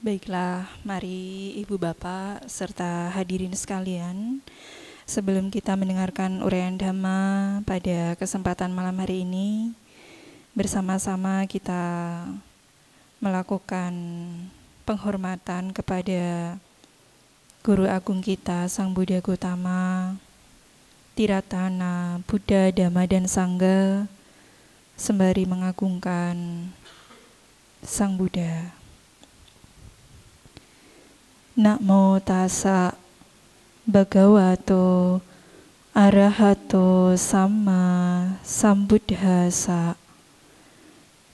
Baiklah, mari Ibu Bapak serta hadirin sekalian, sebelum kita mendengarkan uraian Dhamma pada kesempatan malam hari ini, bersama-sama kita melakukan penghormatan kepada Guru Agung kita, Sang Buddha Gautama, Tiratana, Buddha, Dhamma, dan Sangha, sembari mengagungkan Sang Buddha. Namo tassa bhagavato arahato samma sambuddhassa.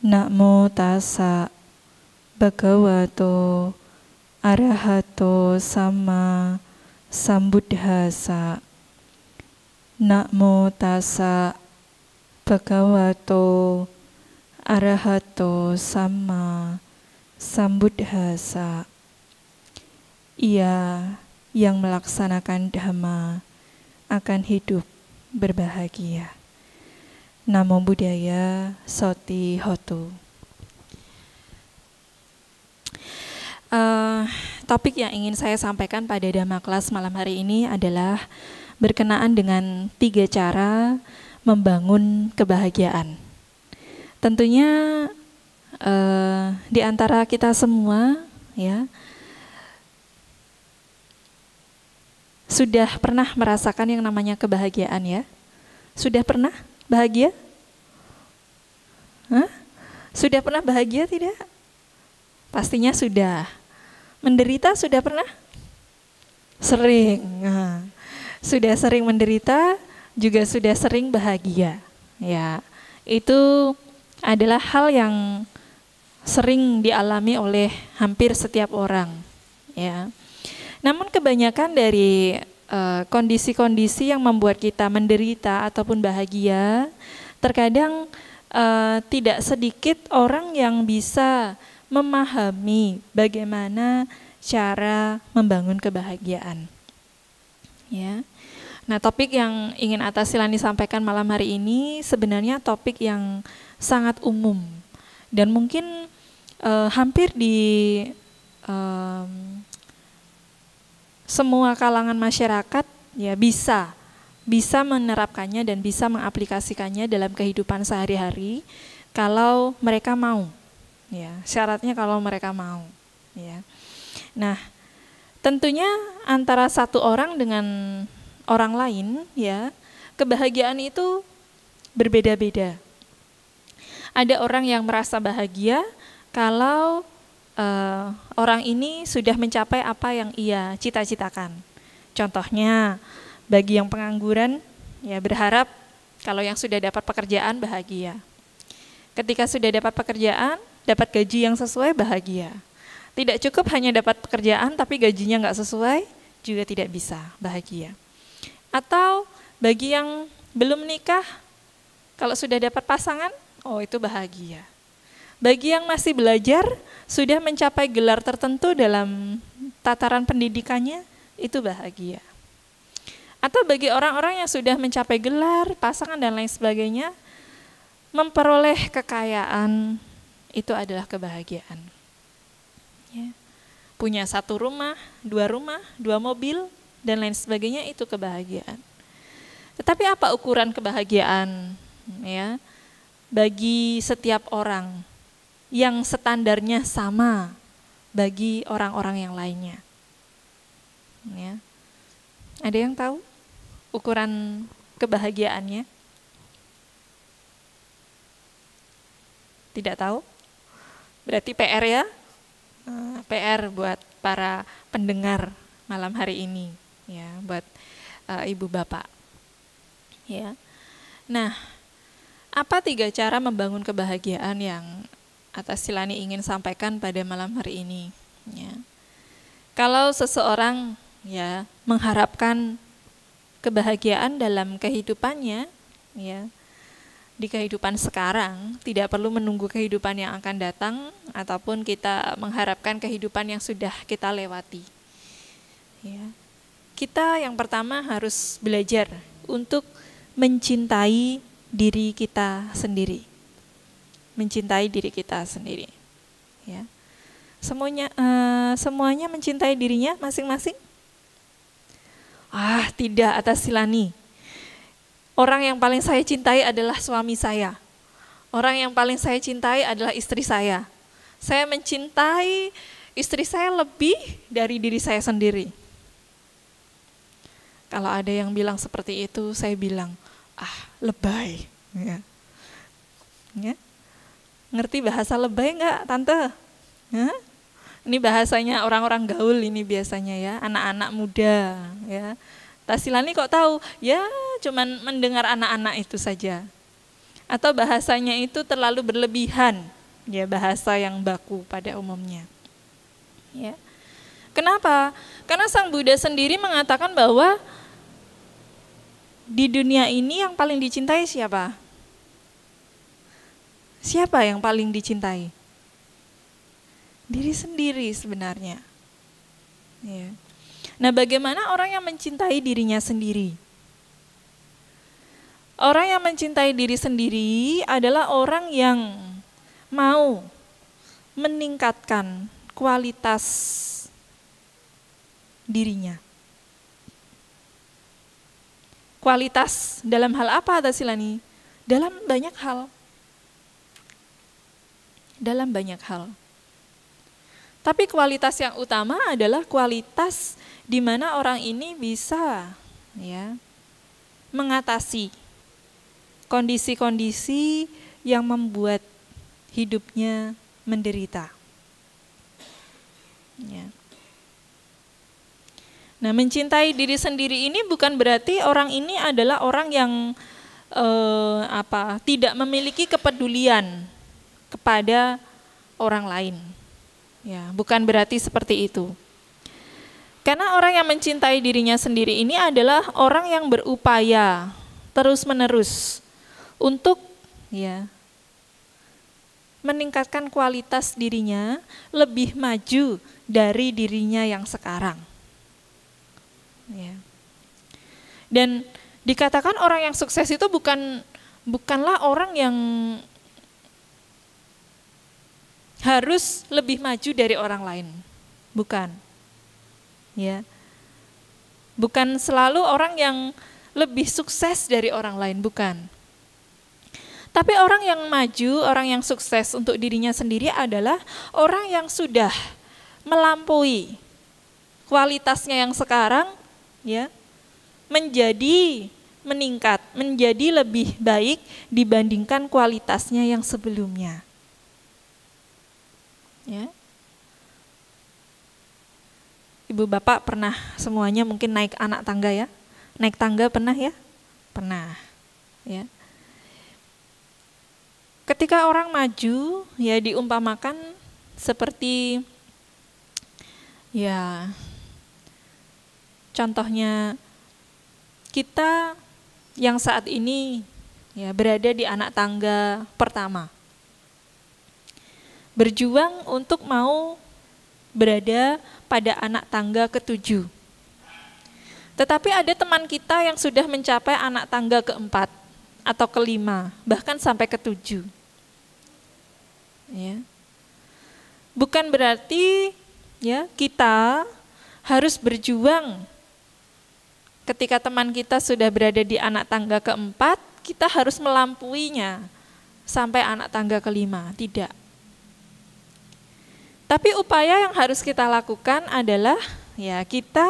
Namo tassa bhagavato arahato samma sambuddhassa. Namo tassa bhagavato arahato samma sambuddhassa. Ia yang melaksanakan Dhamma akan hidup berbahagia. Namo Buddhaya, Soti Hotu. Topik yang ingin saya sampaikan pada Dhamma kelas malam hari ini adalah berkenaan dengan 3 cara membangun kebahagiaan. Tentunya di antara kita semua, ya, sudah pernah merasakan yang namanya kebahagiaan, ya? Sudah pernah bahagia? Hah? Sudah pernah bahagia tidak? Pastinya sudah. Menderita sudah pernah? Sering. Sudah sering menderita, juga sudah sering bahagia. Ya, itu adalah hal yang sering dialami oleh hampir setiap orang. Ya. Namun kebanyakan dari kondisi-kondisi yang membuat kita menderita ataupun bahagia, terkadang tidak sedikit orang yang bisa memahami bagaimana cara membangun kebahagiaan. Ya. Nah, topik yang ingin Atasilani sampaikan malam hari ini sebenarnya topik yang sangat umum dan mungkin hampir di semua kalangan masyarakat, ya, bisa menerapkannya dan bisa mengaplikasikannya dalam kehidupan sehari-hari kalau mereka mau, ya, syaratnya kalau mereka mau, ya. Nah, tentunya antara satu orang dengan orang lain, ya, kebahagiaan itu berbeda-beda. Ada orang yang merasa bahagia kalau orang ini sudah mencapai apa yang ia cita-citakan. Contohnya, bagi yang pengangguran, ya, berharap kalau yang sudah dapat pekerjaan bahagia. Ketika sudah dapat pekerjaan, dapat gaji yang sesuai, bahagia. Tidak cukup hanya dapat pekerjaan tapi gajinya nggak sesuai, juga tidak bisa bahagia. Atau bagi yang belum menikah, kalau sudah dapat pasangan, oh itu bahagia. Bagi yang masih belajar, sudah mencapai gelar tertentu dalam tataran pendidikannya, itu bahagia. Atau bagi orang-orang yang sudah mencapai gelar, pasangan dan lain sebagainya, memperoleh kekayaan, itu adalah kebahagiaan. Ya. Punya 1 rumah, 2 mobil, dan lain sebagainya, itu kebahagiaan. Tetapi apa ukuran kebahagiaan, ya, bagi setiap orang yang standarnya sama bagi orang-orang yang lainnya? Ya. Ada yang tahu ukuran kebahagiaannya? Tidak tahu? Berarti PR, ya? PR buat para pendengar malam hari ini, ya, buat ibu bapak. Ya. Nah, apa 3 cara membangun kebahagiaan yang Atasilani ingin sampaikan pada malam hari ini? Ya. Kalau seseorang, ya, mengharapkan kebahagiaan dalam kehidupannya, ya, di kehidupan sekarang, tidak perlu menunggu kehidupan yang akan datang ataupun kita mengharapkan kehidupan yang sudah kita lewati. Ya. Kita yang pertama harus belajar untuk mencintai diri kita sendiri. Mencintai diri kita sendiri. Ya. Semuanya mencintai dirinya masing-masing? Tidak, Atas Silani. Orang yang paling saya cintai adalah suami saya. Orang yang paling saya cintai adalah istri saya. Saya mencintai istri saya lebih dari diri saya sendiri. Kalau ada yang bilang seperti itu, saya bilang, lebay. Ya. Ya. Ngerti bahasa lebay enggak, Tante? Ya? Ini bahasanya orang-orang gaul ini biasanya ya, anak-anak muda. Ya. Tasilani kok tahu? Ya, cuman mendengar anak-anak itu saja. Atau bahasanya itu terlalu berlebihan, ya bahasa yang baku pada umumnya. Ya. Kenapa? Karena Sang Buddha sendiri mengatakan bahwa di dunia ini yang paling dicintai siapa? Siapa yang paling dicintai? Diri sendiri sebenarnya. Ya. Nah, bagaimana orang yang mencintai dirinya sendiri? Orang yang mencintai diri sendiri adalah orang yang mau meningkatkan kualitas dirinya. Kualitas dalam hal apa, Tasilani? Dalam banyak hal. Dalam banyak hal. Tapi kualitas yang utama adalah kualitas di mana orang ini bisa mengatasi kondisi-kondisi yang membuat hidupnya menderita. Ya. Nah, mencintai diri sendiri ini bukan berarti orang ini adalah orang yang tidak memiliki kepedulian kepada orang lain. Ya, bukan berarti seperti itu. Karena orang yang mencintai dirinya sendiri ini adalah orang yang berupaya terus-menerus untuk meningkatkan kualitas dirinya lebih maju dari dirinya yang sekarang. Ya. Dan dikatakan orang yang sukses itu bukanlah orang yang harus lebih maju dari orang lain. Bukan. Ya. Bukan selalu orang yang lebih sukses dari orang lain, bukan. Tapi orang yang maju, orang yang sukses untuk dirinya sendiri adalah orang yang sudah melampaui kualitasnya yang sekarang, menjadi meningkat, menjadi lebih baik dibandingkan kualitasnya yang sebelumnya. Ya. Ibu bapak pernah semuanya mungkin naik anak tangga ya? Naik tangga pernah ya? Pernah. Ya. Ketika orang maju, diumpamakan seperti contohnya kita yang saat ini berada di anak tangga pertama. Berjuang untuk mau berada pada anak tangga ke-7. Tetapi ada teman kita yang sudah mencapai anak tangga ke-4 atau ke-5, bahkan sampai ke-7. Ya. Bukan berarti kita harus berjuang ketika teman kita sudah berada di anak tangga ke-4, kita harus melampuinya sampai anak tangga ke-5, tidak. Tapi upaya yang harus kita lakukan adalah kita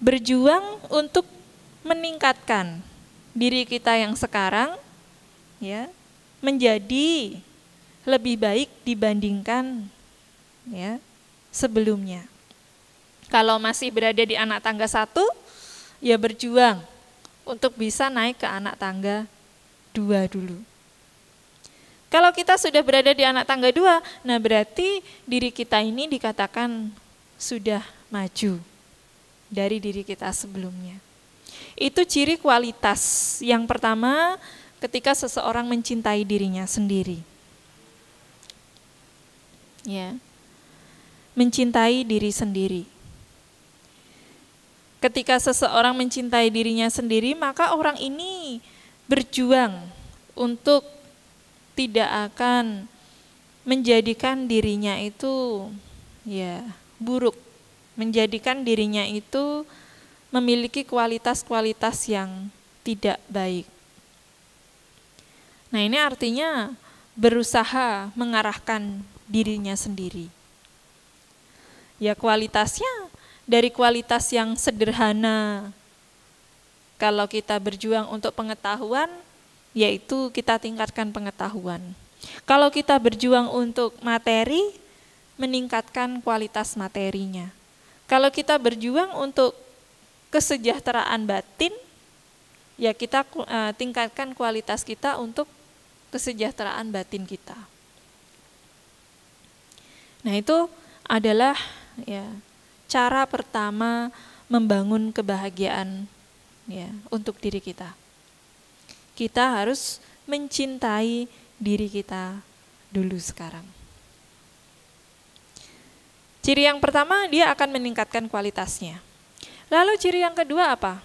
berjuang untuk meningkatkan diri kita yang sekarang menjadi lebih baik dibandingkan sebelumnya. Kalau masih berada di anak tangga 1, berjuang untuk bisa naik ke anak tangga 2 dulu. Kalau kita sudah berada di anak tangga 2, nah berarti diri kita ini dikatakan sudah maju dari diri kita sebelumnya. Itu ciri kualitas yang pertama ketika seseorang mencintai dirinya sendiri. Ya. Mencintai diri sendiri. Ketika seseorang mencintai dirinya sendiri, maka orang ini berjuang untuk tidak akan menjadikan dirinya itu ya buruk, menjadikan dirinya itu memiliki kualitas-kualitas yang tidak baik. Nah, ini artinya berusaha mengarahkan dirinya sendiri. Ya, kualitasnya dari kualitas yang sederhana. Kalau kita berjuang untuk pengetahuan, yaitu kita tingkatkan pengetahuan. Kalau kita berjuang untuk materi, meningkatkan kualitas materinya. Kalau kita berjuang untuk kesejahteraan batin, ya kita tingkatkan kualitas kita untuk kesejahteraan batin kita. Nah, itu adalah ya cara pertama membangun kebahagiaan ya untuk diri kita. Kita harus mencintai diri kita dulu sekarang. Ciri yang pertama, dia akan meningkatkan kualitasnya. Lalu ciri yang kedua apa?